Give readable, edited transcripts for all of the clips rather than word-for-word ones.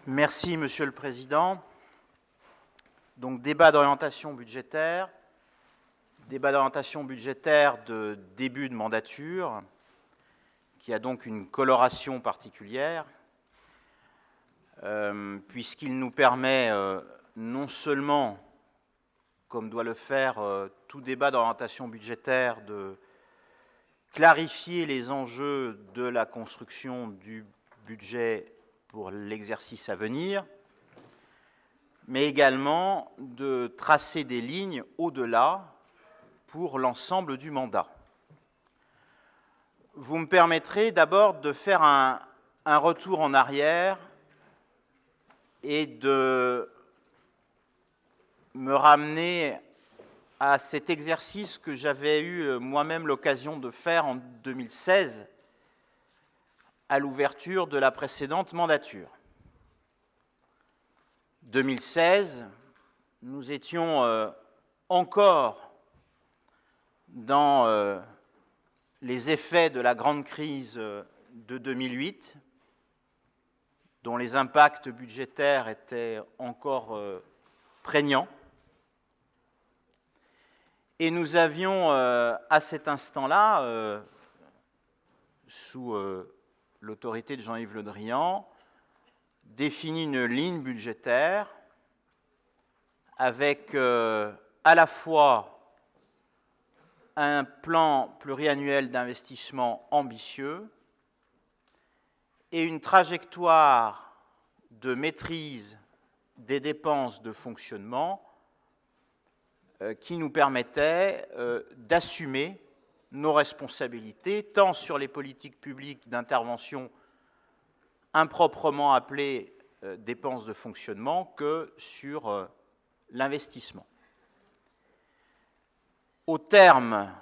Merci, Monsieur le Président. Donc, débat d'orientation budgétaire de début de mandature, qui a donc une coloration particulière, puisqu'il nous permet non seulement, comme doit le faire tout débat d'orientation budgétaire, de clarifier les enjeux de la construction du budget pour l'exercice à venir, mais également de tracer des lignes au-delà pour l'ensemble du mandat. Vous me permettrez d'abord de faire un retour en arrière et de me ramener à cet exercice que j'avais eu moi-même l'occasion de faire en 2016 à l'ouverture de la précédente mandature. 2016, nous étions encore dans les effets de la grande crise de 2008, dont les impacts budgétaires étaient encore prégnants. Et nous avions, à cet instant-là, sous l'autorité de Jean-Yves Le Drian, défini une ligne budgétaire avec à la fois un plan pluriannuel d'investissement ambitieux et une trajectoire de maîtrise des dépenses de fonctionnement qui nous permettait d'assumer nos responsabilités, tant sur les politiques publiques d'intervention improprement appelées dépenses de fonctionnement que sur l'investissement. Au terme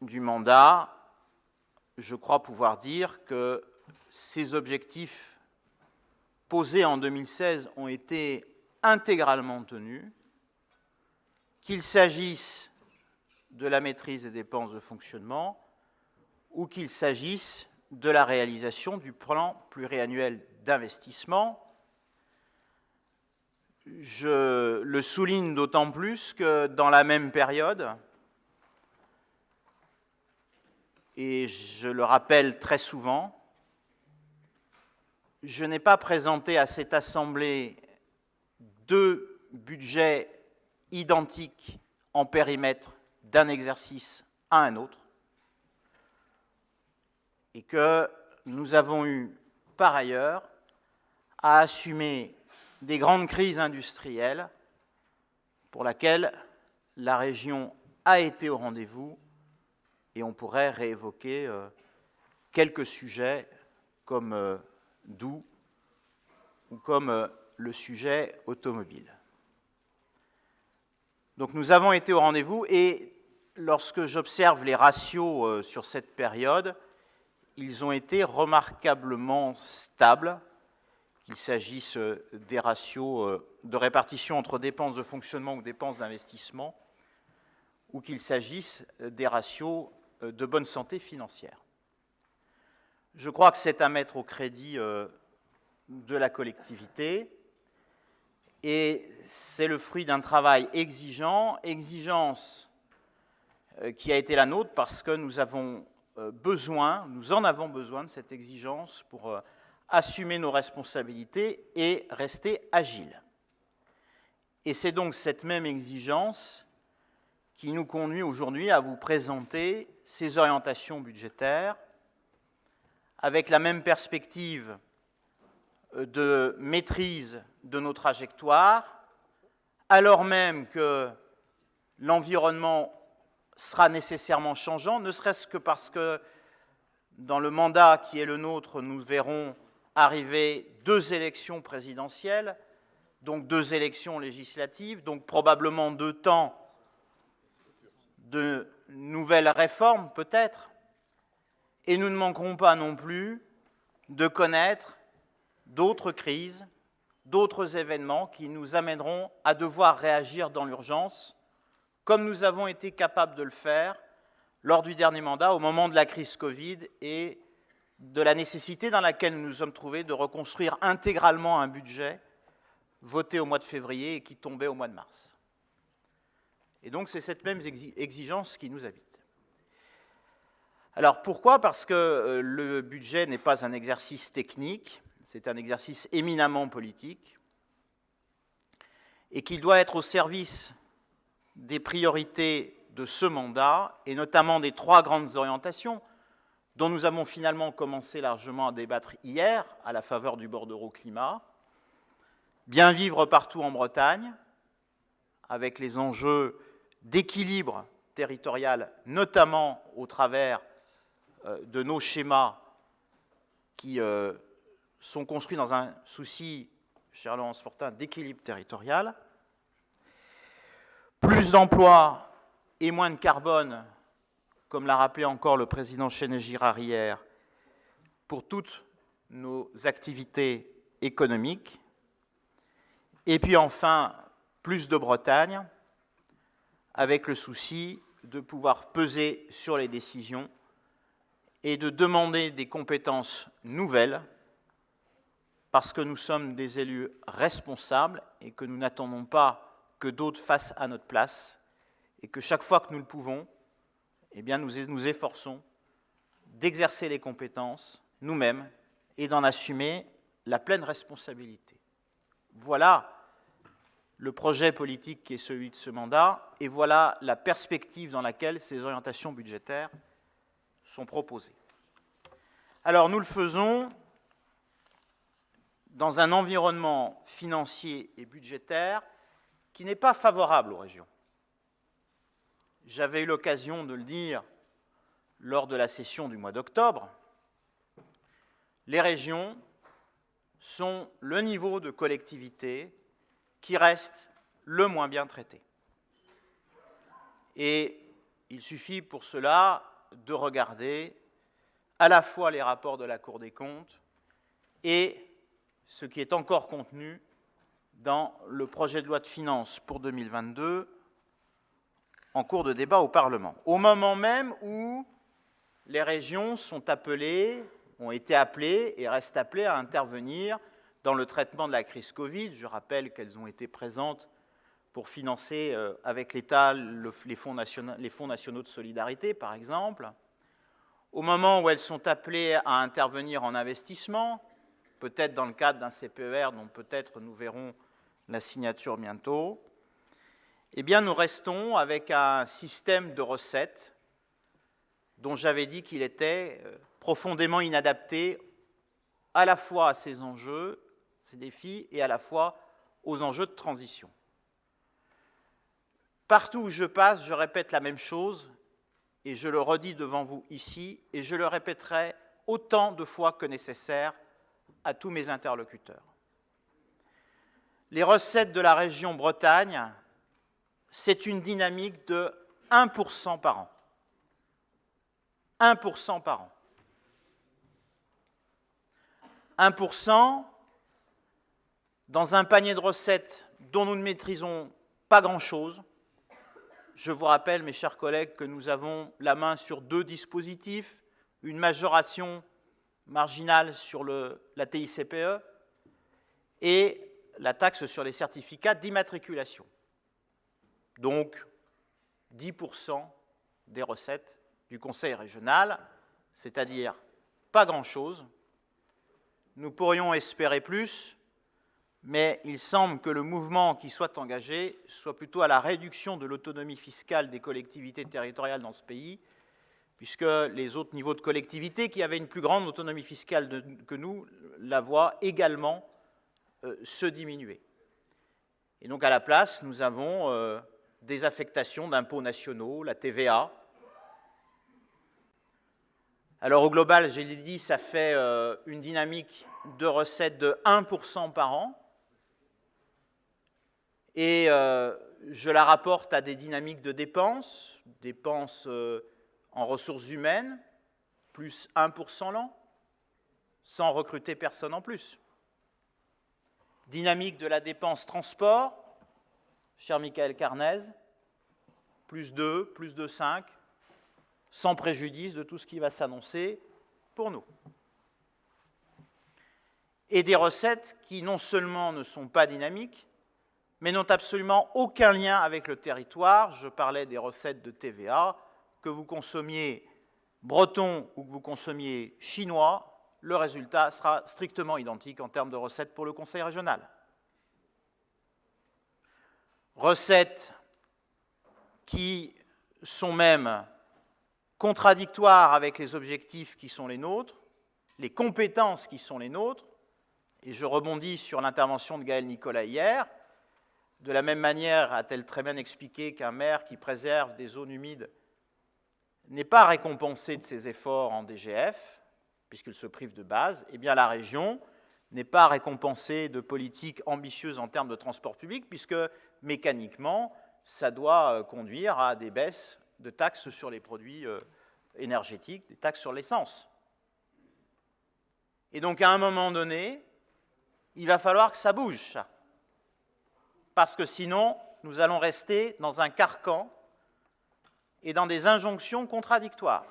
du mandat, je crois pouvoir dire que ces objectifs posés en 2016 ont été intégralement tenus, qu'il s'agisse de la maîtrise des dépenses de fonctionnement ou qu'il s'agisse de la réalisation du plan pluriannuel d'investissement. Je le souligne d'autant plus que dans la même période, et je le rappelle très souvent, je n'ai pas présenté à cette Assemblée deux budgets identiques en périmètre d'un exercice à un autre, et que nous avons eu par ailleurs à assumer des grandes crises industrielles pour lesquelles la région a été au rendez-vous, et on pourrait réévoquer quelques sujets comme Doux ou comme le sujet automobile. Donc nous avons été au rendez-vous, et lorsque j'observe les ratios sur cette période, ils ont été remarquablement stables, qu'il s'agisse des ratios de répartition entre dépenses de fonctionnement ou dépenses d'investissement, ou qu'il s'agisse des ratios de bonne santé financière. Je crois que c'est à mettre au crédit de la collectivité, et c'est le fruit d'un travail exigeant, exigence qui a été la nôtre parce que nous en avons besoin de cette exigence pour assumer nos responsabilités et rester agiles. Et c'est donc cette même exigence qui nous conduit aujourd'hui à vous présenter ces orientations budgétaires avec la même perspective de maîtrise de nos trajectoires, alors même que l'environnement sera nécessairement changeant, ne serait-ce que parce que dans le mandat qui est le nôtre, nous verrons arriver 2 élections présidentielles, donc 2 élections législatives, donc probablement 2 temps de nouvelles réformes peut-être, et nous ne manquerons pas non plus de connaître d'autres crises, d'autres événements qui nous amèneront à devoir réagir dans l'urgence, comme nous avons été capables de le faire lors du dernier mandat, au moment de la crise Covid et de la nécessité dans laquelle nous nous sommes trouvés de reconstruire intégralement un budget voté au mois de février et qui tombait au mois de mars. Et donc c'est cette même exigence qui nous habite. Alors pourquoi? Parce que le budget n'est pas un exercice technique, c'est un exercice éminemment politique, et qu'il doit être au service des priorités de ce mandat, et notamment des 3 grandes orientations dont nous avons finalement commencé largement à débattre hier, à la faveur du bordereau climat. Bien vivre partout en Bretagne, avec les enjeux d'équilibre territorial, notamment au travers de nos schémas qui sont construits dans un souci, cher Laurence Fortin, d'équilibre territorial. Plus d'emplois et moins de carbone, comme l'a rappelé encore le président Chéné-Girard hier, pour toutes nos activités économiques. Et puis enfin, plus de Bretagne, avec le souci de pouvoir peser sur les décisions et de demander des compétences nouvelles, parce que nous sommes des élus responsables et que nous n'attendons pas que d'autres fassent à notre place, et que chaque fois que nous le pouvons, eh bien nous efforçons d'exercer les compétences nous-mêmes et d'en assumer la pleine responsabilité. Voilà le projet politique qui est celui de ce mandat, et voilà la perspective dans laquelle ces orientations budgétaires sont proposées. Alors nous le faisons dans un environnement financier et budgétaire qui n'est pas favorable aux régions. J'avais eu l'occasion de le dire lors de la session du mois d'octobre. Les régions sont le niveau de collectivité qui reste le moins bien traité. Et il suffit pour cela de regarder à la fois les rapports de la Cour des comptes et ce qui est encore contenu dans le projet de loi de finances pour 2022 en cours de débat au Parlement, au moment même où les régions sont appelées, ont été appelées et restent appelées à intervenir dans le traitement de la crise Covid. Je rappelle qu'elles ont été présentes pour financer avec l'État les fonds nationaux de solidarité, par exemple, au moment où elles sont appelées à intervenir en investissement, peut-être dans le cadre d'un CPER dont peut-être nous verrons la signature bientôt, eh bien nous restons avec un système de recettes dont j'avais dit qu'il était profondément inadapté à la fois à ces enjeux, ces défis, et à la fois aux enjeux de transition. Partout où je passe, je répète la même chose, et je le redis devant vous ici, et je le répéterai autant de fois que nécessaire à tous mes interlocuteurs. Les recettes de la région Bretagne, c'est une dynamique de 1% par an. 1% par an. 1% dans un panier de recettes dont nous ne maîtrisons pas grand-chose. Je vous rappelle, mes chers collègues, que nous avons la main sur 2 dispositifs, une majoration marginale sur la TICPE et la taxe sur les certificats d'immatriculation. Donc, 10% des recettes du Conseil régional, c'est-à-dire pas grand-chose. Nous pourrions espérer plus, mais il semble que le mouvement qui soit engagé soit plutôt à la réduction de l'autonomie fiscale des collectivités territoriales dans ce pays, puisque les autres niveaux de collectivités qui avaient une plus grande autonomie fiscale que nous la voient également se diminuer. Et donc à la place, nous avons des affectations d'impôts nationaux, la TVA. Alors au global, j'ai dit, ça fait une dynamique de recettes de 1% par an. Et je la rapporte à des dynamiques de dépenses en ressources humaines, plus 1% l'an, sans recruter personne en plus. Dynamique de la dépense transport, cher Michael Carnez, plus 2, plus de 5, sans préjudice de tout ce qui va s'annoncer pour nous. et des recettes qui non seulement ne sont pas dynamiques, mais n'ont absolument aucun lien avec le territoire. Je parlais des recettes de TVA, que vous consommiez breton ou que vous consommiez chinois, le résultat sera strictement identique en termes de recettes pour le Conseil régional. Recettes qui sont même contradictoires avec les objectifs qui sont les nôtres, les compétences qui sont les nôtres, et je rebondis sur l'intervention de Gaël Nicolas hier. De la même manière, a-t-elle très bien expliqué qu'un maire qui préserve des zones humides n'est pas récompensé de ses efforts en DGF, puisqu'il se prive de base, eh bien la région n'est pas récompensée de politiques ambitieuses en termes de transport public, puisque mécaniquement, ça doit conduire à des baisses de taxes sur les produits énergétiques, des taxes sur l'essence. Et donc, à un moment donné, il va falloir que ça bouge, ça. Parce que sinon, nous allons rester dans un carcan et dans des injonctions contradictoires.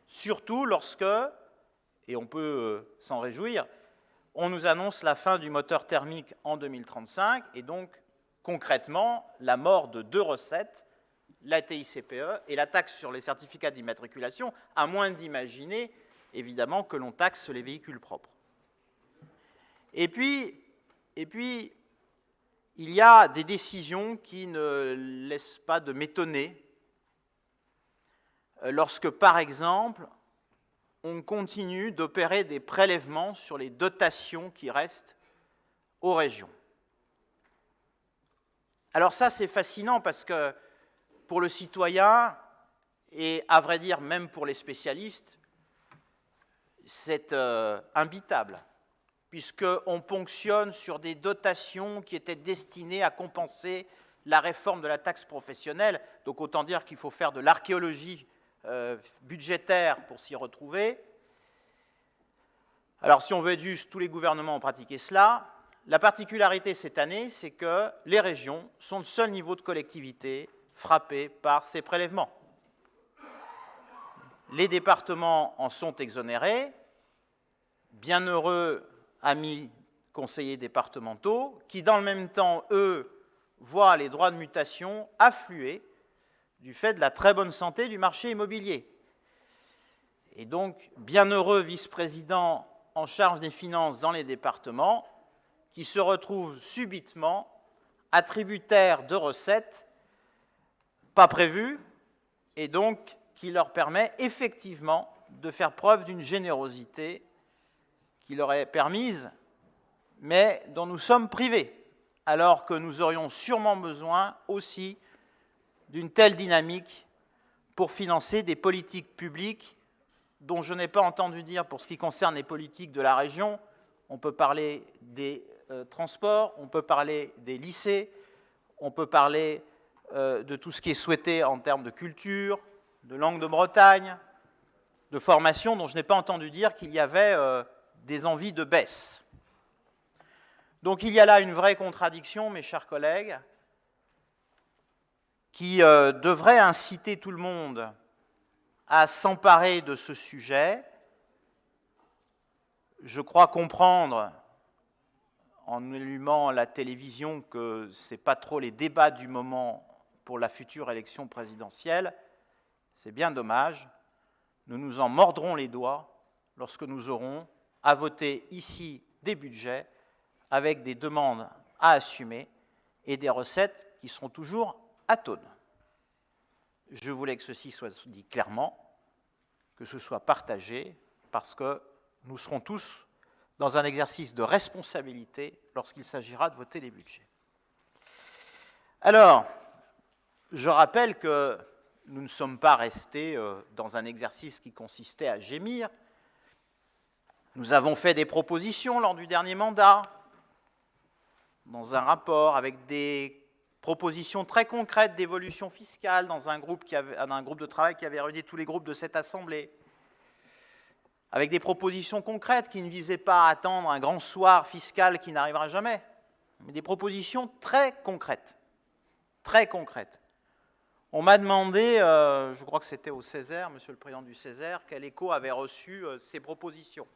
Surtout lorsque, et on peut s'en réjouir, on nous annonce la fin du moteur thermique en 2035, et donc, concrètement, la mort de deux recettes, la TICPE et la taxe sur les certificats d'immatriculation, à moins d'imaginer, évidemment, que l'on taxe les véhicules propres. Et puis, il y a des décisions qui ne laissent pas de m'étonner lorsque, par exemple, on continue d'opérer des prélèvements sur les dotations qui restent aux régions. Alors ça, c'est fascinant parce que pour le citoyen, et à vrai dire même pour les spécialistes, c'est imbitable, puisqu'on ponctionne sur des dotations qui étaient destinées à compenser la réforme de la taxe professionnelle. Donc autant dire qu'il faut faire de l'archéologie budgétaire pour s'y retrouver. Alors si on veut être juste, tous les gouvernements ont pratiqué cela. La particularité cette année, c'est que les régions sont le seul niveau de collectivité frappé par ces prélèvements. Les départements en sont exonérés. Bienheureux amis conseillers départementaux, qui dans le même temps, eux, voient les droits de mutation affluer du fait de la très bonne santé du marché immobilier. Et donc, bienheureux vice-président en charge des finances dans les départements, qui se retrouvent subitement attributaires de recettes pas prévues, et donc qui leur permet effectivement de faire preuve d'une générosité qui leur est permise, mais dont nous sommes privés, alors que nous aurions sûrement besoin aussi d'une telle dynamique pour financer des politiques publiques dont je n'ai pas entendu dire, pour ce qui concerne les politiques de la région, on peut parler des transports, on peut parler des lycées, on peut parler de tout ce qui est souhaité en termes de culture, de langue de Bretagne, de formation, dont je n'ai pas entendu dire qu'il y avait des envies de baisse. Donc il y a là une vraie contradiction, mes chers collègues, qui devrait inciter tout le monde à s'emparer de ce sujet. Je crois comprendre, en allumant la télévision, que ce n'est pas trop les débats du moment pour la future élection présidentielle. C'est bien dommage. Nous nous en mordrons les doigts lorsque nous aurons à voter ici des budgets avec des demandes à assumer et des recettes qui seront toujours atones. Je voulais que ceci soit dit clairement, que ce soit partagé, parce que nous serons tous dans un exercice de responsabilité lorsqu'il s'agira de voter les budgets. Alors, je rappelle que nous ne sommes pas restés dans un exercice qui consistait à gémir. Nous avons fait des propositions lors du dernier mandat, dans un rapport avec des propositions très concrètes d'évolution fiscale dans un groupe de travail qui avait réuni tous les groupes de cette Assemblée, avec des propositions concrètes qui ne visaient pas à attendre un grand soir fiscal qui n'arrivera jamais, mais des propositions très concrètes, très concrètes. On m'a demandé, je crois que c'était au Césaire, monsieur le président du Césaire, quel écho avait reçu ces propositions.